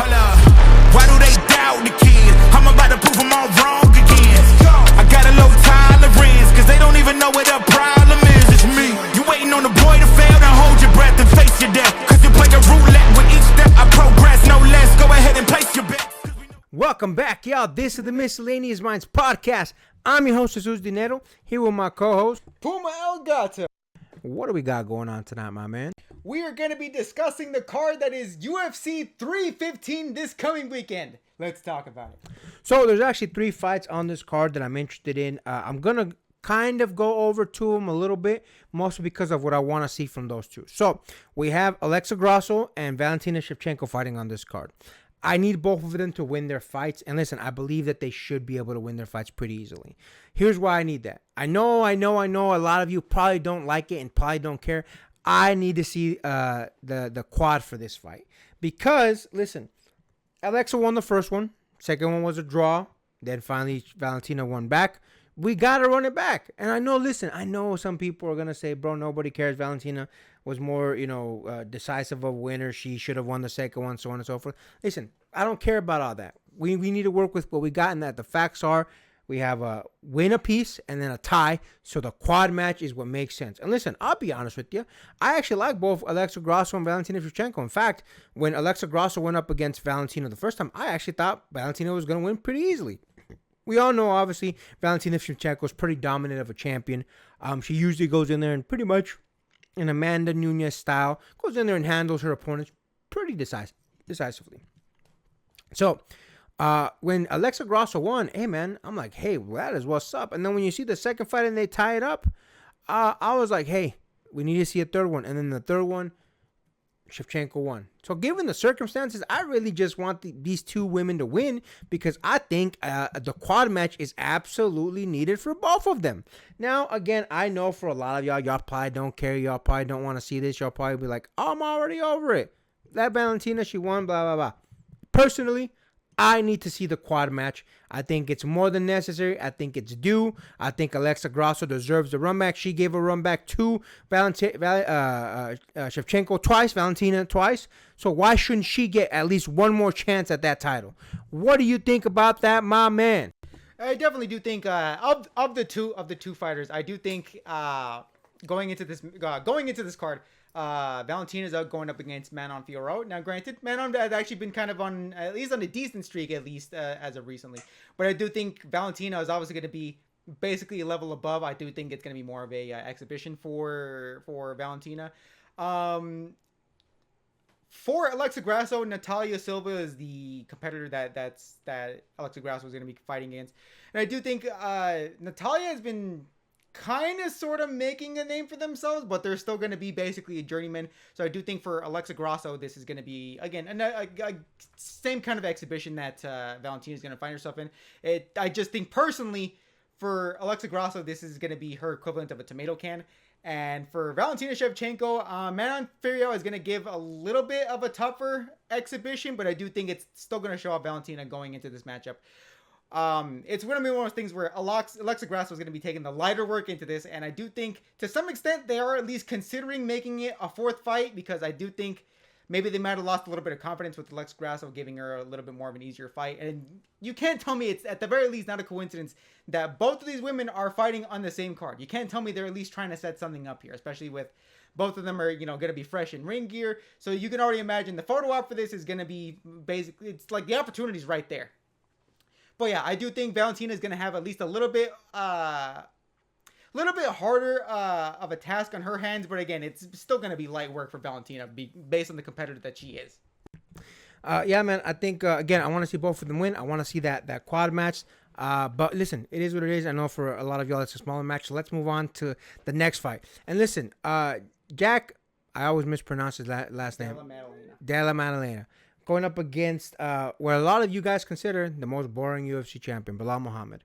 Hold up, why do they doubt the kid? I'm about to prove them all wrong again. I got a low tolerance, cause they don't even know what the problem is. It's me. You waiting on the boy to fail, then hold your breath and face your death. Cause you play a roulette with each step I progress, no less. Go ahead and place your bet. Welcome back, y'all. This is the Miscellaneous Minds Podcast. I'm your host, Jesus Dinero, here with my co-host, Puma El Gato. What do we got going on tonight, my man? We are going to be discussing the card that is UFC 315 this coming weekend. Let's talk about it. So there's actually 3 fights on this card that I'm interested in. I'm going to kind of go over to them a little bit, mostly because of what I want to see from those two. So we have Alexa Grasso and Valentina Shevchenko fighting on this card. I need both of them to win their fights. And listen, I believe that they should be able to win their fights pretty easily. Here's why I need that. I know. A lot of you probably don't like it and probably don't care. I need to see the quad for this fight. Because, listen, Alexa won the first one. Second one was a draw. Then finally, Valentina won back. We got to run it back. And I know some people are going to say, bro, nobody cares. Valentina was more, decisive of a winner. She should have won the second one, so on and so forth. Listen, I don't care about all that. We need to work with what we got in that. The facts are we have a win apiece and then a tie. So the quad match is what makes sense. And listen, I'll be honest with you. I actually like both Alexa Grasso and Valentina Shevchenko. In fact, when Alexa Grasso went up against Valentina the first time, I actually thought Valentina was going to win pretty easily. We all know, obviously, Valentina Shevchenko is pretty dominant of a champion. She usually goes in there and pretty much in Amanda Nunes style, goes in there and handles her opponents pretty decisively. So, when Alexa Grasso won, hey, man, I'm like, hey, well, that is what's up. And then when you see the second fight and they tie it up, I was like, hey, we need to see a third one. And then the third one, Shevchenko won. So given the circumstances, I really just want these two women to win because I think the quad match is absolutely needed for both of them. Now, again, I know for a lot of y'all probably don't care. Y'all probably don't want to see this. Y'all probably be like, oh, I'm already over it. That Valentina, she won, blah, blah, blah. Personally, I need to see the quad match. I think it's more than necessary. I think it's due. I think Alexa Grasso deserves the run back. She gave a run back to Shevchenko twice, Valentina twice. So why shouldn't she get at least one more chance at that title? What do you think about that, my man? I definitely do think of the two fighters, I do think going into this card, Valentina's going up against Manon Fiorot. Now, granted, Manon has actually been kind of on at least on a decent streak, at least as of recently. But I do think Valentina is obviously going to be basically a level above. I do think it's going to be more of a exhibition for Valentina. For Alexa Grasso, Natalia Silva is the competitor that Alexa Grasso is going to be fighting against. And I do think Natalia has been kind of sort of making a name for themselves, but they're still going to be basically a journeyman. So I do think for Alexa Grasso, this is going to be, again, a same kind of exhibition that Valentina is going to find herself in. I just think personally for Alexa Grasso, this is going to be her equivalent of a tomato can. And for Valentina Shevchenko, Manon Fiorot is going to give a little bit of a tougher exhibition, but I do think it's still going to show off Valentina going into this matchup. It's going to be one of those things where Alexa Grasso is going to be taking the lighter work into this, and I do think to some extent they are at least considering making it a fourth fight, because I do think maybe they might have lost a little bit of confidence with Alexa Grasso giving her a little bit more of an easier fight. And you can't tell me it's at the very least not a coincidence that both of these women are fighting on the same card. You can't tell me they're at least trying to set something up here, especially with both of them are, going to be fresh in ring gear. So you can already imagine the photo op for this is going to be basically, it's like the opportunity's right there. But yeah, I do think Valentina is going to have at least a little bit harder of a task on her hands. But again, it's still going to be light work for Valentina based on the competitor that she is. Yeah, man, I think, again, I want to see both of them win. I want to see that quad match. But listen, it is what it is. I know for a lot of y'all it's a smaller match. So let's move on to the next fight. And listen, Jack, I always mispronounce his last name. Della Maddalena. Going up against what a lot of you guys consider the most boring UFC champion, Belal Muhammad.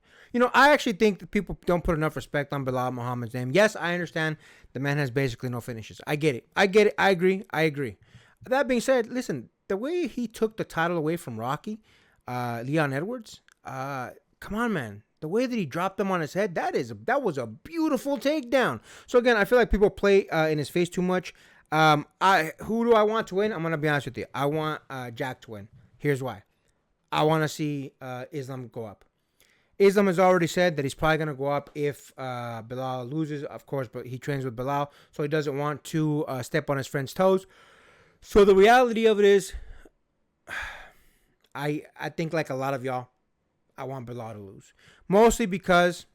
I actually think that people don't put enough respect on Belal Muhammad's name. Yes, I understand the man has basically no finishes. I get it. I agree. That being said, listen, the way he took the title away from Rocky, Leon Edwards, come on, man. The way that he dropped them on his head, that was a beautiful takedown. So again, I feel like people play in his face too much. Who do I want to win? I'm going to be honest with you. I want Jack to win. Here's why. I want to see Islam go up. Islam has already said that he's probably going to go up if Belal loses, of course, but he trains with Belal, so he doesn't want to step on his friend's toes. So the reality of it is, I think like a lot of y'all, I want Belal to lose. Mostly because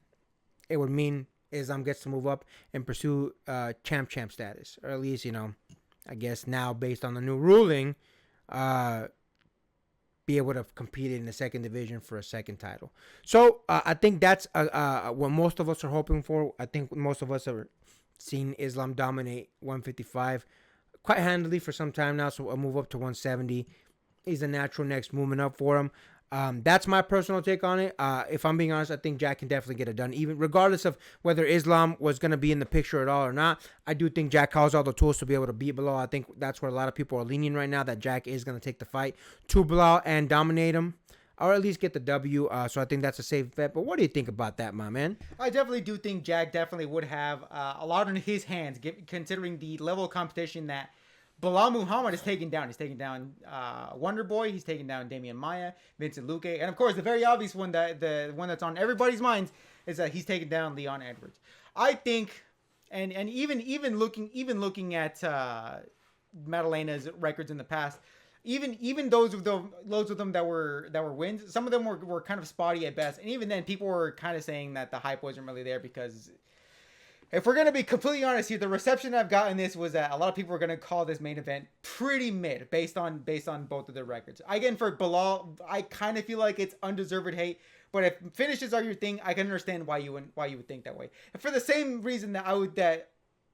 it would mean Islam gets to move up and pursue champ status. Or at least, I guess now based on the new ruling, be able to compete in the second division for a second title. So I think that's what most of us are hoping for. I think most of us have seen Islam dominate 155 quite handily for some time now. So a move up to 170 is a natural next movement up for him. That's my personal take on it. If I'm being honest, I think Jack can definitely get it done, even regardless of whether Islam was going to be in the picture at all or not. I do think Jack has all the tools to be able to beat Belal. I think that's where a lot of people are leaning right now, that Jack is going to take the fight to Belal and dominate him, or at least get the W. So I think that's a safe bet. But what do you think about that, my man? I definitely do think Jack definitely would have a lot in his hands, considering the level of competition that Belal Muhammad is taking down. He's taking down Wonder Boy. He's taking down Damian Maia, Vincent Luque, and of course the very obvious one, that the one that's on everybody's minds, is that he's taking down Leon Edwards. I think, and even looking at Madalena's records in the past, even those of them that were wins, some of them were kind of spotty at best, and even then people were kind of saying that the hype wasn't really there, because if we're going to be completely honest here, the reception I've gotten this was that a lot of people are going to call this main event pretty mid based on both of their records. Again, for Belal, I kind of feel like it's undeserved hate, but if finishes are your thing, I can understand why you would think that way. And for the same reason that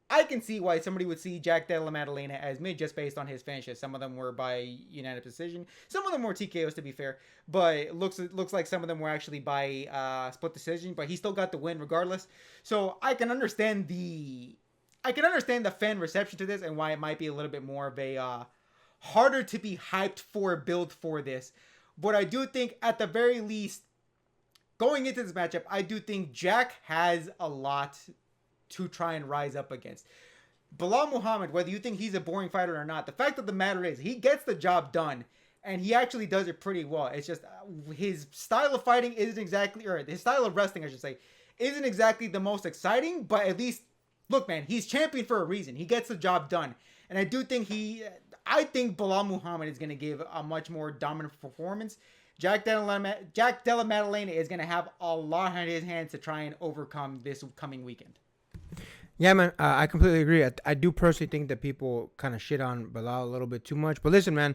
I can see why somebody would see Jack Della Maddalena as mid just based on his finishes. Some of them were by unanimous decision. Some of them were TKOs, to be fair. But it looks like some of them were actually by split decision. But he still got the win regardless. So I can understand the fan reception to this and why it might be a little bit more of a harder to be hyped for build for this. But I do think at the very least, going into this matchup, I do think Jack has a lot to try and rise up against. Belal Muhammad, whether you think he's a boring fighter or not, the fact of the matter is he gets the job done, and he actually does it pretty well. It's just his style of fighting isn't exactly, or his style of wrestling, I should say, isn't exactly the most exciting, but at least, look, man, he's champion for a reason. He gets the job done. And I think Belal Muhammad is going to give a much more dominant performance. Jack Della Maddalena is going to have a lot on his hands to try and overcome this coming weekend. Yeah, man, I completely agree. I do personally think that people kind of shit on Belal a little bit too much. But listen, man,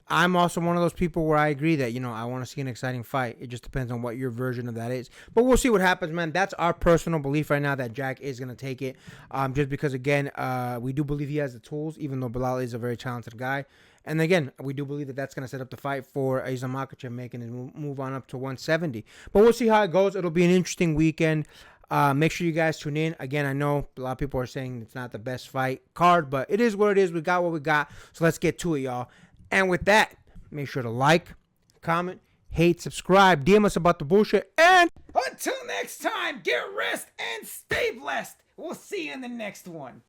I'm also one of those people where I agree that, I want to see an exciting fight. It just depends on what your version of that is. But we'll see what happens, man. That's our personal belief right now, that Jack is going to take it. Just because, again, we do believe he has the tools, even though Belal is a very talented guy. And again, we do believe that that's going to set up the fight for Islam Makhachev making his move on up to 170. But we'll see how it goes. It'll be an interesting weekend. Make sure you guys tune in. Again, I know a lot of people are saying it's not the best fight card, but it is what it is. We got what we got. So let's get to it, y'all. And with that, make sure to like, comment, hate, subscribe, DM us about the bullshit. And until next time, get rest and stay blessed. We'll see you in the next one.